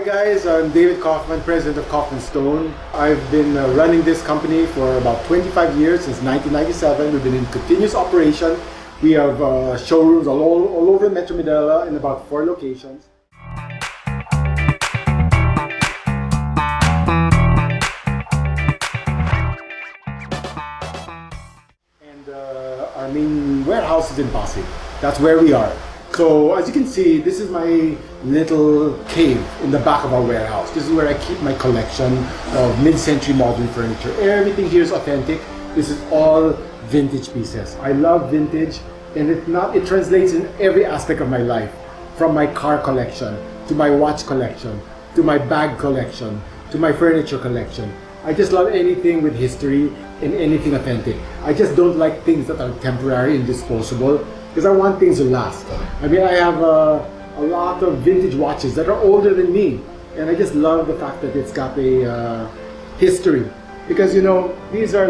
guys, I'm David Kaufman, president of Kaufman Stone. I've been running this company for about 25 years, since 1997. We've been in continuous operation. We have showrooms all over Metro Manila in about 4 locations. And our main warehouse is in Pasig. That's where we are. So as you can see, this is my little cave in the back of our warehouse. This is where I keep my collection of mid-century modern furniture. Everything here is authentic. This is all vintage pieces. I love vintage, and it translates in every aspect of my life. From my car collection, to my watch collection, to my bag collection, to my furniture collection. I just love anything with history and anything authentic. I just don't like things that are temporary and disposable, because I want things to last. I mean, I have a lot of vintage watches that are older than me, and I just love the fact that it's got a history. Because you know, these are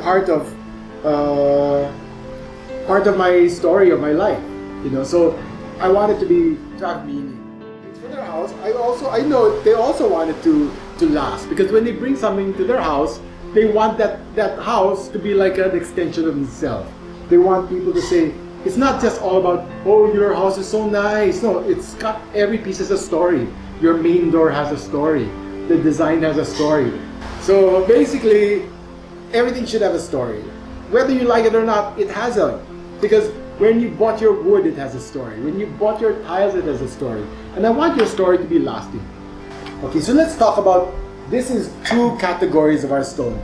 part of my story of my life. You know, so I want it to have meaning. It's for their house. I know they also want it to last, because when they bring something to their house, they want that house to be like an extension of themselves. They want people to say, it's not just all about, oh, your house is so nice. No, it's got every piece has a story. Your main door has a story. The design has a story. So basically, everything should have a story. Whether you like it or not, it has a. Because when you bought your wood, it has a story. When you bought your tiles, it has a story. And I want your story to be lasting. Okay, so let's talk about, this is 2 categories of our stone.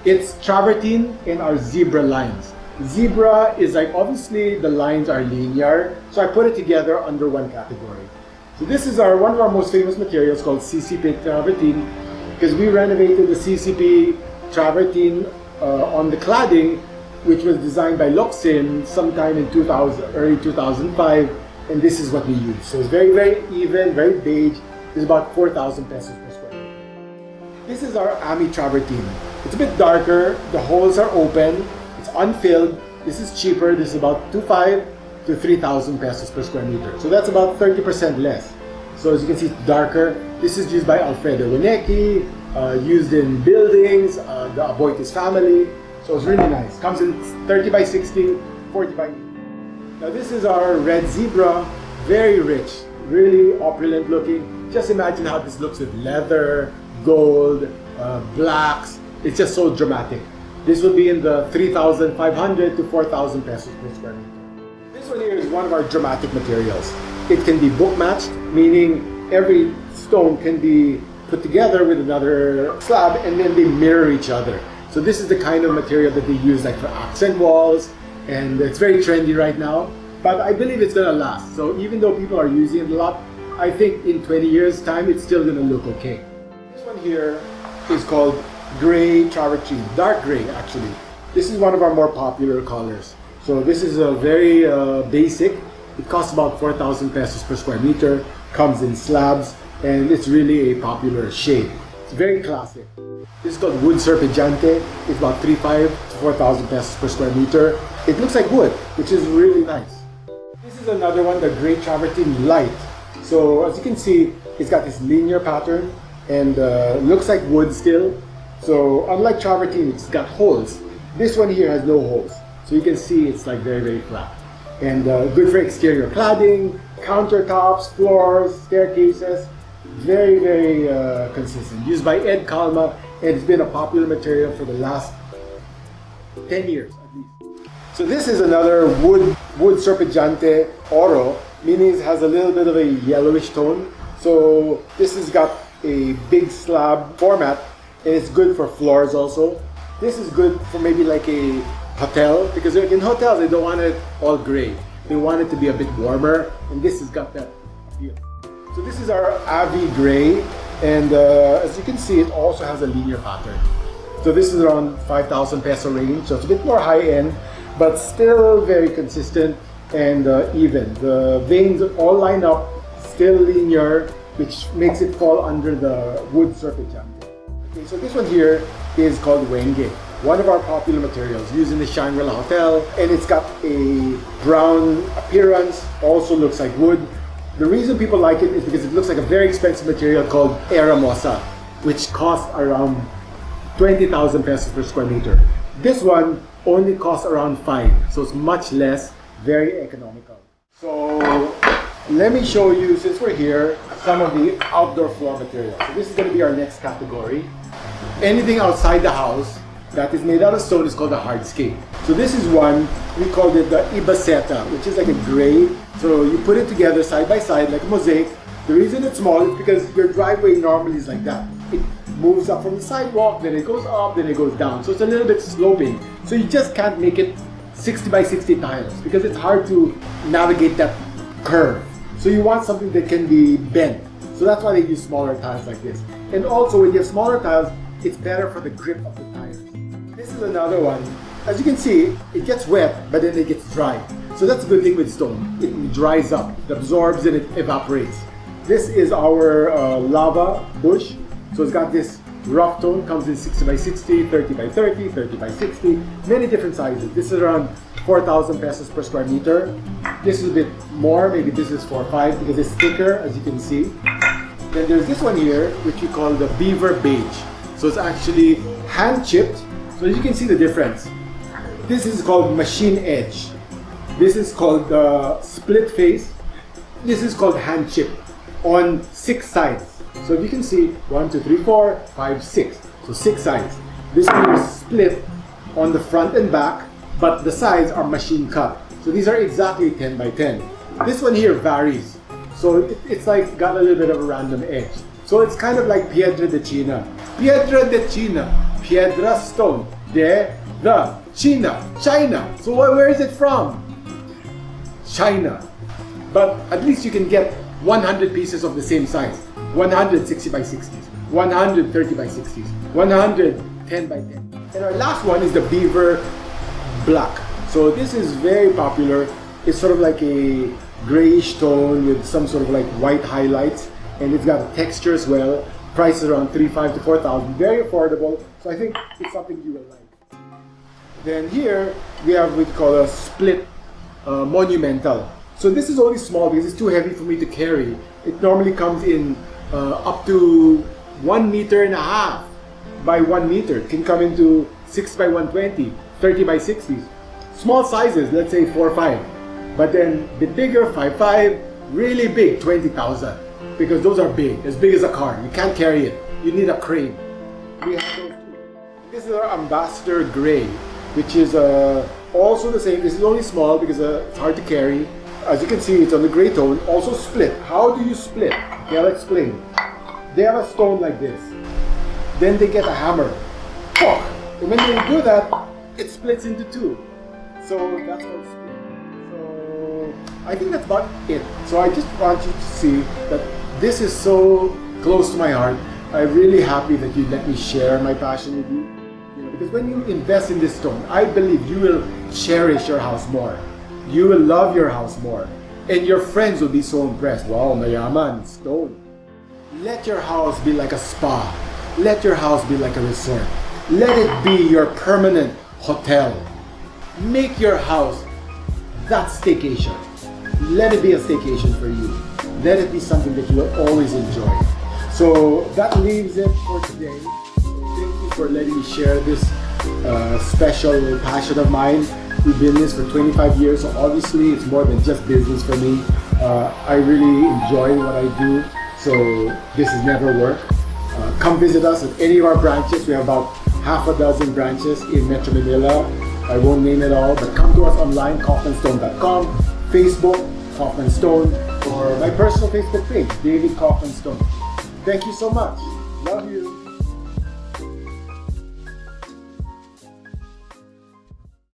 It's travertine and our zebra lines. Zebra is like, obviously the lines are linear, so I put it together under one category. So this is one of our most famous materials called CCP Travertine, because we renovated the CCP Travertine on the cladding, which was designed by Locsin sometime in early 2005, and this is what we use. So it's very, very even, very beige. It's about 4,000 pesos per square meter. This is our Ami Travertine. It's a bit darker, the holes are open, unfilled. This is cheaper. This is about 2,500 to 3,000 pesos per square meter. So that's about 30% less. So as you can see, it's darker. This is used by Alfredo Winecki, used in buildings, the Aboitis family. So it's really nice. Comes in 30 by 60, 40 by 80. Now this is our red zebra. Very rich, really opulent looking. Just imagine how this looks with leather, gold, blacks. It's just so dramatic. This will be in the 3,500 to 4,000 pesos per square meter. This one here is one of our dramatic materials. It can be book matched, meaning every stone can be put together with another slab and then they mirror each other. So this is the kind of material that they use like for accent walls, and it's very trendy right now. But I believe it's gonna last. So even though people are using it a lot, I think in 20 years time it's still gonna look okay. This one here is called gray travertine, dark gray actually. This is one of our more popular colors. So this is a very basic. It costs about 4,000 pesos per square meter, comes in slabs, and it's really a popular shade. It's very classic. This is called wood serpeggiante. It's about 3,500 to 4,000 pesos per square meter. It looks like wood, which is really nice. This is another one, the gray travertine light. So as you can see, it's got this linear pattern and looks like wood still. So unlike travertine, it's got holes. This one here has no holes. So you can see it's like very, very flat. And good for exterior cladding, countertops, floors, staircases. Very, very consistent. Used by Ed Calma, and it's been a popular material for the last 10 years at least. So this is another wood serpeggiante oro, meaning it has a little bit of a yellowish tone. So this has got a big slab format, and it's good for floors also. This is good for maybe like a hotel, because in hotels they don't want it all gray. They want it to be a bit warmer, and this has got that appeal. So this is our Avi Gray, and as you can see, it also has a linear pattern. So this is around 5,000 peso range, so it's a bit more high-end, but still very consistent and even. The veins all line up, still linear, which makes it fall under the wood serpeggiante. Okay, so this one here is called Wenge, one of our popular materials used in the Shangri-La Hotel, and it's got a brown appearance, also looks like wood. The reason people like it is because it looks like a very expensive material called Eramosa, which costs around 20,000 pesos per square meter. This one only costs around 5, so it's much less, very economical. So let me show you, since we're here, some of the outdoor floor materials. So this is going to be our next category. Anything outside the house that is made out of stone is called a hardscape. So this is one, we called it the ibaseta, which is like a gray. So you put it together side by side like a mosaic. The reason it's small is because your driveway normally is like that. It moves up from the sidewalk, then it goes up, then it goes down. So it's a little bit sloping. So you just can't make it 60 by 60 tiles because it's hard to navigate that curve. So you want something that can be bent. So that's why they use smaller tiles like this. And also when you have smaller tiles, it's better for the grip of the tires. This is another one. As you can see, it gets wet, but then it gets dry. So that's a good thing with stone. It dries up, it absorbs, and it evaporates. This is our lava bush. So it's got this rough tone, comes in 60 by 60, 30 by 30, 30 by 60, many different sizes. This is around 4,000 pesos per square meter. This is a bit more, maybe this is 4 or 5 because it's thicker, as you can see. Then there's this one here, which we call the beaver beige. So it's actually hand chipped. So you can see the difference. This is called machine edge. This is called split face. This is called hand chip on 6 sides. So if you can see 1, 2, 3, 4, 5, 6. So 6 sides. This one is split on the front and back, but the sides are machine cut. So these are exactly 10 by 10. This one here varies. So it's like got a little bit of a random edge. So it's kind of like piedra de China. Piedra de China. Piedra stone. The China. China. So where is it from? China. But at least you can get 100 pieces of the same size. 160 by 60s. 130 by 60s. 110 by 10. And our last one is the beaver black. So this is very popular. It's sort of like a grayish tone with some sort of like white highlights, and it's got a texture as well. Price is around 3,500 to 4,000. Very affordable. So I think it's something you will like. Then here we have what we call a split monumental. So this is only small because it's too heavy for me to carry. It normally comes in up to 1.5 meters by 1 meter. It can come into 6 by 120, 30 by 60s. Small sizes, let's say 4 or 5. But then the bigger, 5.5, really big, 20,000. Because those are big as a car. You can't carry it. You need a crane. We have those too. This is our Ambassador Gray, which is also the same. This is only small because it's hard to carry. As you can see, it's on the gray tone. Also split. How do you split? Okay, I'll explain. They have a stone like this. Then they get a hammer. And when they do that, it splits into 2. So that's called split. So I think that's about it. So I just want you to see that this is so close to my heart. I'm really happy that you let me share my passion with you. Because when you invest in this stone, I believe you will cherish your house more. You will love your house more. And your friends will be so impressed. Wow, mayaman, stone. Let your house be like a spa. Let your house be like a resort. Let it be your permanent hotel. Make your house that staycation. Let it be a staycation for you. Let it be something that you will always enjoy. So that leaves it for today. Thank you for letting me share this special passion of mine. We've been in this for 25 years, so obviously it's more than just business for me. I really enjoy what I do, so this is never work. Come visit us at any of our branches. We have about half a dozen branches in Metro Manila. I won't name it all, but come to us online, kaufmanstone.com, Facebook, Kaufman Stone, or my personal Facebook page, David Kaufman Stone. Thank you so much. Love you.